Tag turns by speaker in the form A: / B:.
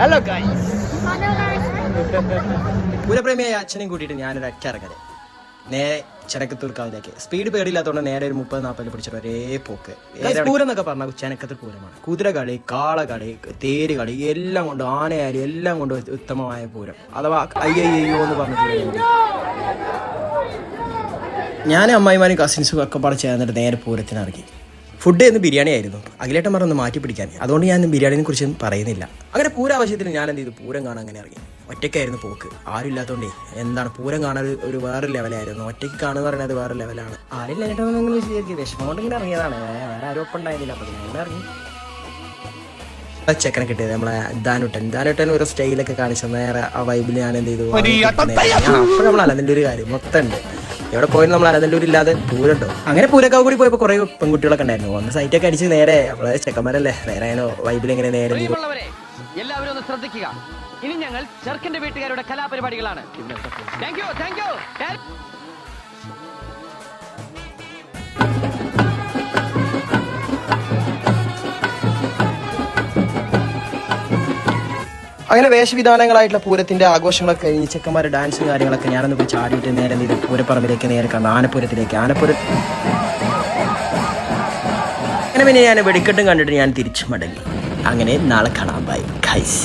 A: Hello guys.
B: പൂരപ്രേമിയായ അച്ഛനെയും കൂട്ടിയിട്ട് ഞാനൊരു അക്കിറങ്ങല് നേരെ ചെനക്കത്തൂർക്കാവിലേക്ക്. സ്പീഡ് പേടിയില്ലാത്തതുകൊണ്ട് നേരെ ഒരു 30-40 പിടിച്ചിട്ട് ഒരേ പോക്ക്. പൂരം എന്നൊക്കെ പറഞ്ഞാൽ ചെനക്കത്തൂർ പൂരമാണ്. കുതിരകളി, കാളകളി, തേര് കളി എല്ലാം കൊണ്ട്, ആനയാലും എല്ലാം കൊണ്ട് ഉത്തമമായ പൂരം. അഥവാ അയ്യോ എന്ന് പറഞ്ഞിട്ട് ഞാനും അമ്മായിമാരും കസിൻസും ഒക്കെ പാടെ ചേർന്നിട്ട് നേരെ പൂരത്തിന് ഇറങ്ങി. ഫുഡ് എന്ന് ബിരിയാണി ആയിരുന്നു. അഖിലേട്ടൻ പറഞ്ഞൊന്ന് മാറ്റി പിടിക്കാൻ, അതുകൊണ്ട് ഞാൻ ബിരിയാണിനെ കുറിച്ചൊന്നും പറയുന്നില്ല. അങ്ങനെ പൂരാവശ്യത്തിന് ഞാൻ എന്ത് ചെയ്തു, പൂരം കാണാൻ അങ്ങനെ ഇറങ്ങി. ഒറ്റയ്ക്കായിരുന്നു പോക്ക്, ആരും ഇല്ലാത്തതുകൊണ്ടേ എന്താണ് പൂരം കാണാൻ ഒരു വേറെ ലെവലായിരുന്നു. ഒറ്റയ്ക്ക് കാണുക പറയുന്നത് വേറെ ലെവലാണ്. ആരും ഇല്ലായിട്ടൊന്നും നിങ്ങൾ വിശദീകരിക്കും, വിഷമം കൊണ്ട് ഇങ്ങനെ ഇറങ്ങിയതാണ്. വേറെ ആരും ഒപ്പം ഉണ്ടായിരുന്നില്ല. അപ്പോൾ ഞാൻ ഇറങ്ങി. ചെക്കനെ കിട്ടിയത് നമ്മളെ ദാനുട്ടൻ ഒരു സ്റ്റൈലൊക്കെ കാണിച്ച നേരെ ആ വൈബിൽ ഞാൻ എന്ത് ചെയ്തു. അപ്പോൾ നമ്മൾ അലതിൻ്റെ ഒരു കാര്യം മൊത്തം ഉണ്ട്. എവിടെ പോയാലും നമ്മൾ അലനല്ലൂർ ഇല്ലാതെ പൂരട്ടോ. അങ്ങനെ പൂരക്കാവ് കൂടി പോയപ്പോൾ കുറേ പെൺകുട്ടികളൊക്കെ ഉണ്ടായിരുന്നു. ഒന്ന് സൈറ്റൊക്കെ അടിച്ച് നേരെ നമ്മളെ ചെക്കന്മാരല്ലേ നേരെ അങ്ങനെ വൈബിൽ എങ്ങനെ നേരെ
C: എല്ലാവരും ഒന്ന് ശ്രദ്ധിക്കുക. ഇനി ഞങ്ങൾ ചെറുക്കന്റെ വീട്ടുകാരുടെ കലാപരിപാടികളാണ്.
B: അങ്ങനെ വേഷവിധാനങ്ങളായിട്ടുള്ള പൂരത്തിന്റെ ആഘോഷങ്ങളൊക്കെ കഴിഞ്ഞ് ചെക്കന്മാരുടെ ഡാൻസും കാര്യങ്ങളൊക്കെ ഞാനൊന്ന് പോയി ചാടിയിട്ട് നേരെ പൂരപ്പറമ്പിലേക്ക് നേരെ കണ്ടു. ആനപ്പുരത്തിലേക്ക് അങ്ങനെ പിന്നെ ഞാൻ വെടിക്കെട്ടും കണ്ടിട്ട് ഞാൻ തിരിച്ചു മടങ്ങി. അങ്ങനെ നാളെ കാണാം. Bye guys.